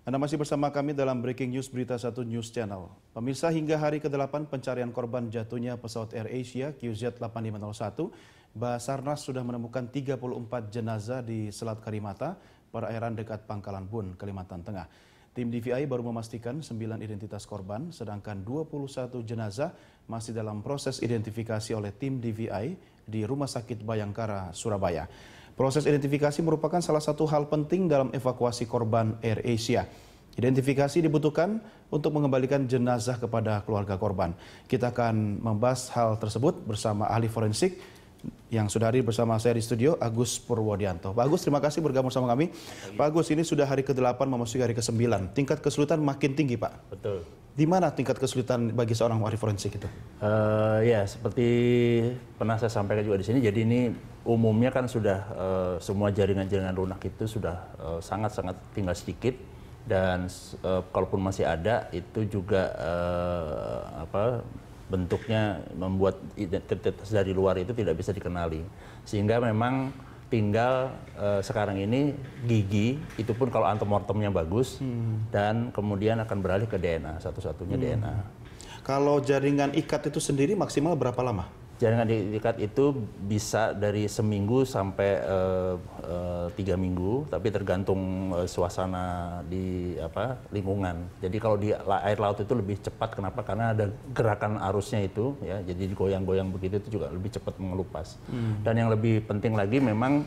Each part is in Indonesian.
Anda masih bersama kami dalam Breaking News Berita 1 News Channel. Pemirsa, hingga hari ke-8 pencarian korban jatuhnya pesawat AirAsia QZ8501, Basarnas sudah menemukan 34 jenazah di Selat Karimata, perairan dekat Pangkalan Bun, Kalimantan Tengah. Tim DVI baru memastikan 9 identitas korban, sedangkan 21 jenazah masih dalam proses identifikasi oleh tim DVI di Rumah Sakit Bayangkara, Surabaya. Proses identifikasi merupakan salah satu hal penting dalam evakuasi korban AirAsia. Identifikasi dibutuhkan untuk mengembalikan jenazah kepada keluarga korban. Kita akan membahas hal tersebut bersama ahli forensik yang sudah hadir bersama saya di studio, Agus Purwodianto. Pak Agus, terima kasih bergabung sama kami. Pak Agus, ini sudah hari ke-8 memasuki hari ke-9. Tingkat kesulitan makin tinggi, Pak. Betul. Di mana tingkat kesulitan bagi seorang ahli forensik itu? Ya, seperti pernah saya sampaikan juga di sini. Jadi ini umumnya kan sudah semua jaringan-jaringan lunak itu sudah sangat-sangat tinggal sedikit, dan kalaupun masih ada itu juga bentuknya membuat identitas dari luar itu tidak bisa dikenali, sehingga memang tinggal sekarang ini gigi, itu pun kalau antemortemnya bagus, dan kemudian akan beralih ke DNA, satu-satunya DNA. Kalau jaringan ikat itu sendiri maksimal berapa lama? Jaringan ikat itu bisa dari seminggu sampai 3 minggu, tapi tergantung suasana di lingkungan. Jadi kalau di air laut itu lebih cepat, kenapa? Karena ada gerakan arusnya itu, ya. Jadi goyang-goyang begitu itu juga lebih cepat mengelupas. Dan yang lebih penting lagi memang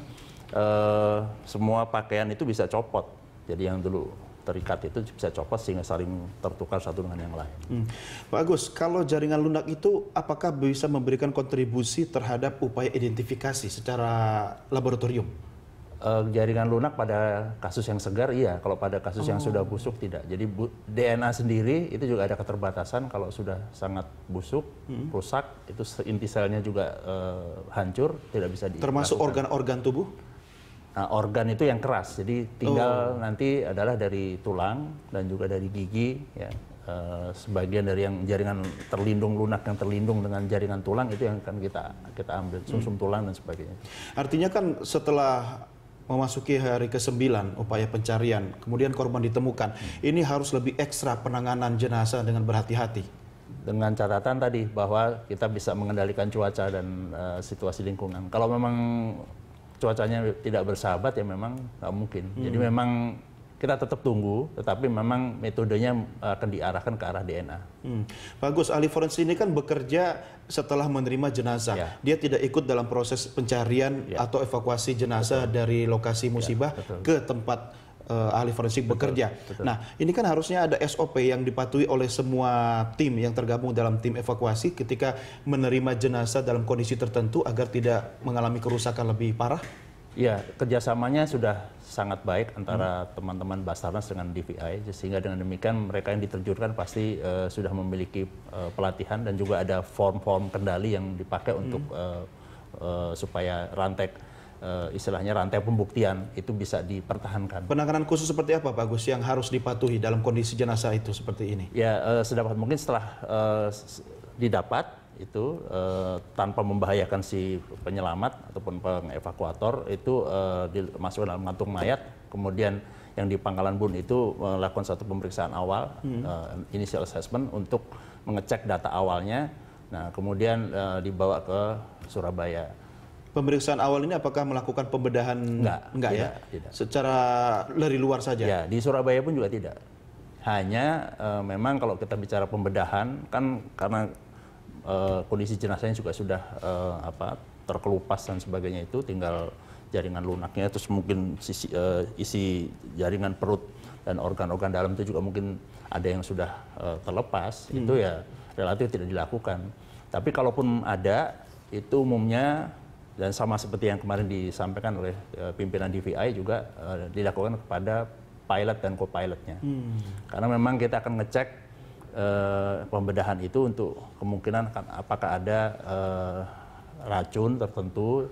semua pakaian itu bisa copot. Jadi yang dulu terikat itu bisa copot sehingga saling tertukar satu dengan yang lain. Pak Agus, kalau jaringan lunak itu apakah bisa memberikan kontribusi terhadap upaya identifikasi secara laboratorium? Jaringan lunak pada kasus yang segar iya, kalau pada kasus yang sudah busuk tidak. Jadi DNA sendiri itu juga ada keterbatasan, kalau sudah sangat busuk, rusak, itu inti selnya juga hancur, tidak bisa dilakukan. Termasuk organ-organ tubuh? Nah, organ itu yang keras, jadi tinggal nanti adalah dari tulang dan juga dari gigi, ya. Sebagian dari yang jaringan terlindung lunak yang terlindung dengan jaringan tulang itu yang akan kita ambil, sumsum tulang dan sebagainya. Artinya kan setelah memasuki hari ke-9 upaya pencarian, kemudian korban ditemukan, ini harus lebih ekstra penanganan jenazah dengan berhati-hati. Dengan catatan tadi bahwa kita bisa mengendalikan cuaca dan situasi lingkungan. Kalau memang cuacanya tidak bersahabat, ya memang nggak mungkin. Jadi memang kita tetap tunggu, tetapi memang metodenya akan diarahkan ke arah DNA. Bagus, ahli forensik ini kan bekerja setelah menerima jenazah. Ya. Dia tidak ikut dalam proses pencarian atau evakuasi jenazah dari lokasi musibah ke tempat ahli forensik bekerja. Nah, ini kan harusnya ada SOP yang dipatuhi oleh semua tim yang tergabung dalam tim evakuasi ketika menerima jenazah dalam kondisi tertentu agar tidak mengalami kerusakan lebih parah. Ya, kerjasamanya sudah sangat baik antara teman-teman Basarnas dengan DVI, sehingga dengan demikian mereka yang diterjunkan pasti sudah memiliki pelatihan dan juga ada form-form kendali yang dipakai untuk supaya istilahnya rantai pembuktian itu bisa dipertahankan. Penanganan khusus seperti apa, Pak Agus, yang harus dipatuhi dalam kondisi jenazah itu seperti ini? Ya, sedapat mungkin setelah didapat itu tanpa membahayakan si penyelamat ataupun pengevakuator itu dimasukkan dalam kantung mayat, kemudian yang di Pangkalan Bun itu melakukan satu pemeriksaan awal, initial assessment untuk mengecek data awalnya, nah kemudian dibawa ke Surabaya. Pemeriksaan awal ini apakah melakukan pembedahan? Enggak ya? Tidak. Secara dari luar saja? Ya, di Surabaya pun juga tidak. Hanya memang kalau kita bicara pembedahan, kan karena kondisi jenazahnya juga sudah terkelupas dan sebagainya, itu tinggal jaringan lunaknya, terus mungkin isi jaringan perut dan organ-organ dalam itu juga mungkin ada yang sudah terlepas, itu ya relatif tidak dilakukan. Tapi kalaupun ada, itu umumnya dan sama seperti yang kemarin disampaikan oleh pimpinan DVI juga dilakukan kepada pilot dan co-pilotnya. Karena memang kita akan ngecek pembedahan itu untuk kemungkinan apakah ada racun tertentu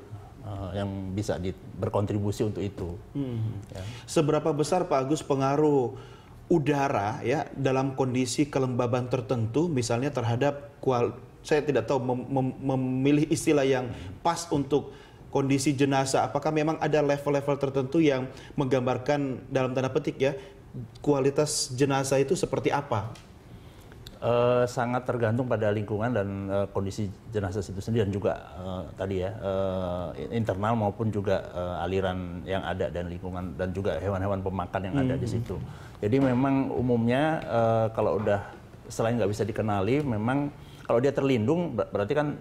yang bisa berkontribusi untuk itu. Ya. Seberapa besar, Pak Agus, pengaruh udara ya dalam kondisi kelembaban tertentu, misalnya terhadap saya tidak tahu memilih istilah yang pas untuk kondisi jenazah. Apakah memang ada level-level tertentu yang menggambarkan dalam tanda petik ya kualitas jenazah itu seperti apa? Sangat tergantung pada lingkungan dan kondisi jenazah itu sendiri dan juga tadi ya internal maupun juga aliran yang ada dan lingkungan dan juga hewan-hewan pemakan yang ada di situ. Jadi memang umumnya kalau udah selain nggak bisa dikenali, memang kalau dia terlindung berarti kan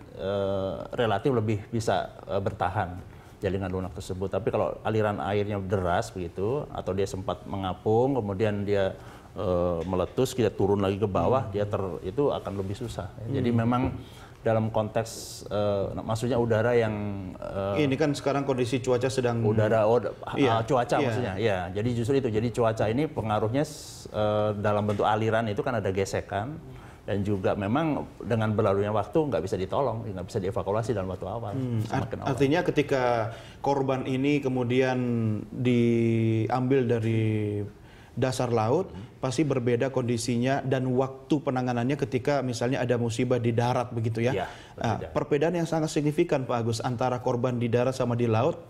relatif lebih bisa bertahan jaringan lunak tersebut. Tapi kalau aliran airnya deras begitu atau dia sempat mengapung kemudian dia meletus, kita turun lagi ke bawah, itu akan lebih susah. Jadi memang dalam konteks, maksudnya udara yang ini kan sekarang kondisi cuaca sedang cuaca maksudnya, ya. Jadi justru itu, jadi cuaca ini pengaruhnya dalam bentuk aliran itu kan ada gesekan dan juga memang dengan berlalunya waktu nggak bisa ditolong, nggak bisa dievakuasi dalam waktu awal. Artinya ketika korban ini kemudian diambil dari dasar laut, pasti berbeda kondisinya dan waktu penanganannya ketika misalnya ada musibah di darat begitu ya. Ya, perbedaan yang sangat signifikan Pak Agus antara korban di darat sama di laut.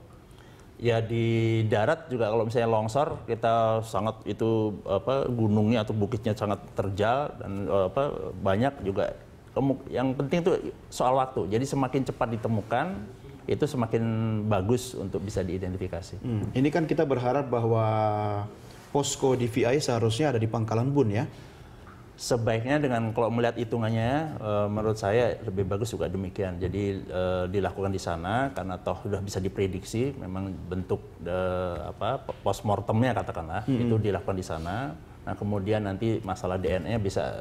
Ya di darat juga kalau misalnya longsor kita sangat itu gunungnya atau bukitnya sangat terjal dan banyak juga. Yang penting itu soal waktu. Jadi semakin cepat ditemukan itu semakin bagus untuk bisa diidentifikasi. Ini kan kita berharap bahwa posko DVI seharusnya ada di Pangkalan Bun ya. Sebaiknya dengan kalau melihat hitungannya, menurut saya lebih bagus juga demikian. Jadi dilakukan di sana karena toh sudah bisa diprediksi, memang bentuk postmortemnya katakanlah itu dilakukan di sana. Nah kemudian nanti masalah DNA bisa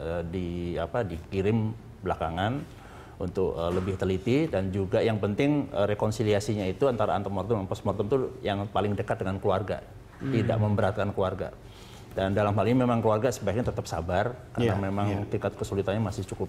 dikirim belakangan untuk lebih teliti dan juga yang penting rekonsiliasinya itu antara antemortem dan postmortem itu yang paling dekat dengan keluarga. Tidak memberatkan keluarga. Dan dalam hal ini memang keluarga sebaiknya tetap sabar karena memang tingkat kesulitannya masih cukup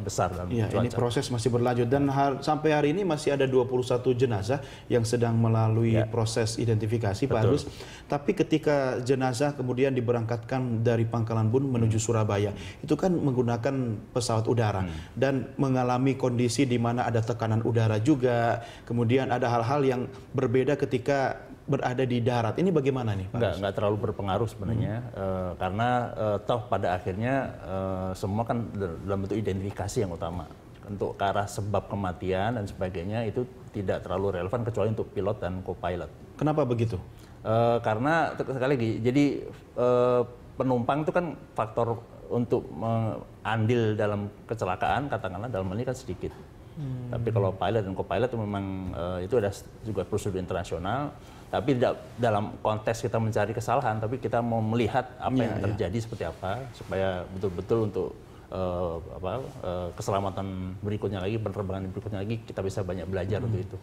besar dalam cuaca. Ini proses masih berlanjut dan sampai hari ini masih ada 21 jenazah yang sedang melalui proses identifikasi Pak Agus. Tapi ketika jenazah kemudian diberangkatkan dari Pangkalan Bun menuju Surabaya, itu kan menggunakan pesawat udara dan mengalami kondisi di mana ada tekanan udara juga, kemudian ada hal-hal yang berbeda ketika berada di darat. Ini bagaimana nih Pak? Nggak terlalu berpengaruh sebenarnya karena toh pada akhirnya semua kan dalam bentuk identifikasi yang utama. Untuk ke arah sebab kematian dan sebagainya itu tidak terlalu relevan kecuali untuk pilot dan co-pilot. Kenapa begitu? Karena sekali lagi, jadi penumpang itu kan faktor untuk andil dalam kecelakaan katakanlah dalam hal ini kan sedikit. Tapi kalau pilot dan co-pilot itu memang itu ada juga prosedur internasional. Tapi tidak dalam konteks kita mencari kesalahan, tapi kita mau melihat apa yang terjadi seperti apa supaya betul-betul untuk keselamatan berikutnya lagi, penerbangan berikutnya lagi kita bisa banyak belajar untuk itu.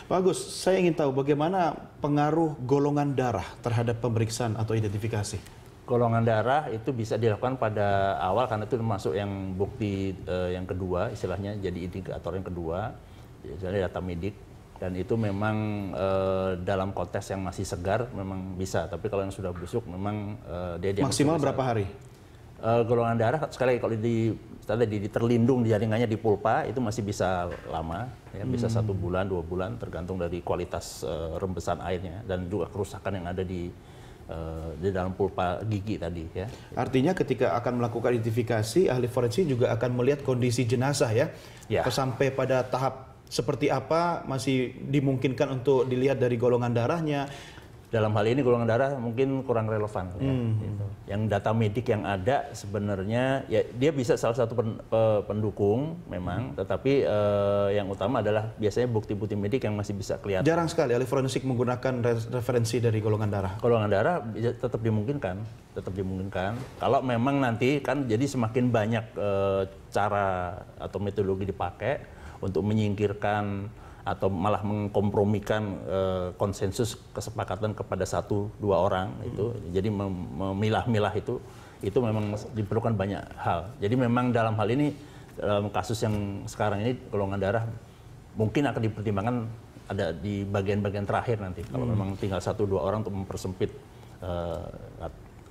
Pak Agus, saya ingin tahu bagaimana pengaruh golongan darah terhadap pemeriksaan atau identifikasi? Golongan darah itu bisa dilakukan pada awal karena itu termasuk yang bukti yang kedua, istilahnya jadi indikator yang kedua, jadi data medik. Dan itu memang dalam konteks yang masih segar memang bisa, tapi kalau yang sudah busuk memang dia maksimal berapa hari? Golongan darah sekali kalau terlindung di jaringannya di pulpa itu masih bisa lama, ya, bisa 1 bulan 2 bulan tergantung dari kualitas rembesan airnya dan juga kerusakan yang ada di dalam pulpa gigi tadi ya. Artinya ketika akan melakukan identifikasi, ahli forensik juga akan melihat kondisi jenazah ya. Sampai pada tahap seperti apa masih dimungkinkan untuk dilihat dari golongan darahnya. Dalam hal ini golongan darah mungkin kurang relevan ya, gitu. Yang data medik yang ada sebenarnya ya dia bisa salah satu pendukung memang, tetapi yang utama adalah biasanya bukti-bukti medik yang masih bisa kelihatan. Jarang sekali ahli forensik menggunakan referensi dari golongan darah. Golongan darah tetap dimungkinkan, Kalau memang nanti kan jadi semakin banyak cara atau metodologi dipakai untuk menyingkirkan atau malah mengkompromikan konsensus kesepakatan kepada 1-2 orang itu. Jadi memilah-milah itu memang diperlukan banyak hal. Jadi memang dalam hal ini dalam kasus yang sekarang ini golongan darah mungkin akan dipertimbangkan ada di bagian-bagian terakhir nanti kalau memang tinggal 1-2 orang untuk mempersempit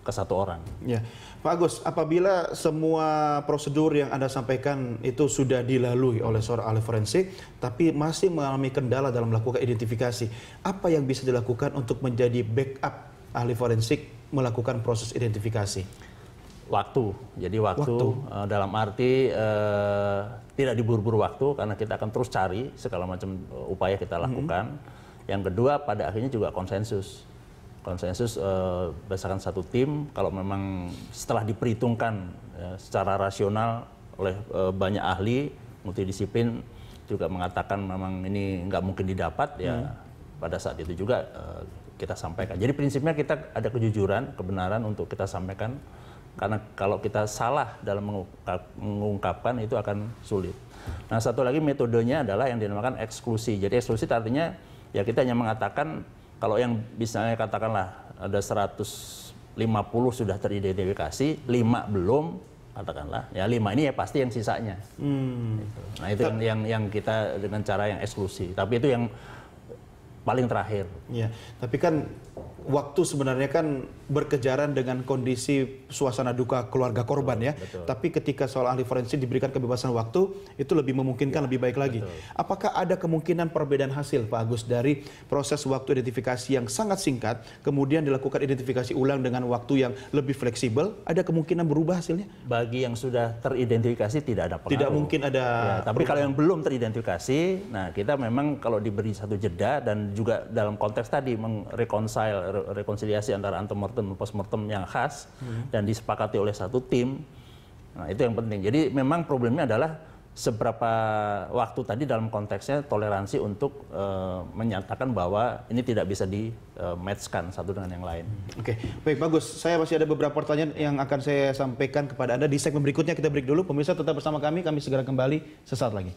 ke 1 orang. Ya, Pak Agus, apabila semua prosedur yang Anda sampaikan itu sudah dilalui oleh seorang ahli forensik, tapi masih mengalami kendala dalam melakukan identifikasi, apa yang bisa dilakukan untuk menjadi backup ahli forensik melakukan proses identifikasi? Waktu. Jadi waktu. Dalam arti tidak diburu-buru waktu karena kita akan terus cari segala macam upaya kita lakukan. Yang kedua pada akhirnya juga konsensus. Konsensus berdasarkan satu tim, kalau memang setelah diperhitungkan secara rasional oleh banyak ahli multidisiplin juga mengatakan memang ini nggak mungkin didapat, ya pada saat itu juga kita sampaikan. Jadi prinsipnya kita ada kejujuran, kebenaran untuk kita sampaikan, karena kalau kita salah dalam mengungkapkan itu akan sulit. Nah, satu lagi metodenya adalah yang dinamakan eksklusi. Jadi eksklusi artinya ya kita hanya mengatakan kalau yang misalnya katakanlah ada 150 sudah teridentifikasi, 5 belum, katakanlah ya 5 ini ya pasti yang sisanya. Gitu. Nah itu yang kita dengan cara yang eksklusi. Tapi itu yang paling terakhir. Ya, tapi kan waktu sebenarnya kan berkejaran dengan kondisi suasana duka keluarga korban ya. Betul. Tapi ketika soal ahli forensik diberikan kebebasan waktu, itu lebih memungkinkan, lebih baik lagi. Betul. Apakah ada kemungkinan perbedaan hasil, Pak Agus, dari proses waktu identifikasi yang sangat singkat, kemudian dilakukan identifikasi ulang dengan waktu yang lebih fleksibel, ada kemungkinan berubah hasilnya? Bagi yang sudah teridentifikasi tidak ada pengaruh. Tidak mungkin ada. Ya, tapi kalau yang belum teridentifikasi, nah kita memang kalau diberi satu jeda dan juga dalam konteks tadi rekonsiliasi antara antemortem dan postmortem yang khas dan disepakati oleh satu tim. Nah, itu yang penting. Jadi memang problemnya adalah seberapa waktu tadi dalam konteksnya toleransi untuk menyatakan bahwa ini tidak bisa di-matchkan satu dengan yang lain. Oke, baik, bagus. Saya masih ada beberapa pertanyaan yang akan saya sampaikan kepada Anda di segmen berikutnya. Kita break dulu. Pemirsa tetap bersama kami segera kembali sesaat lagi.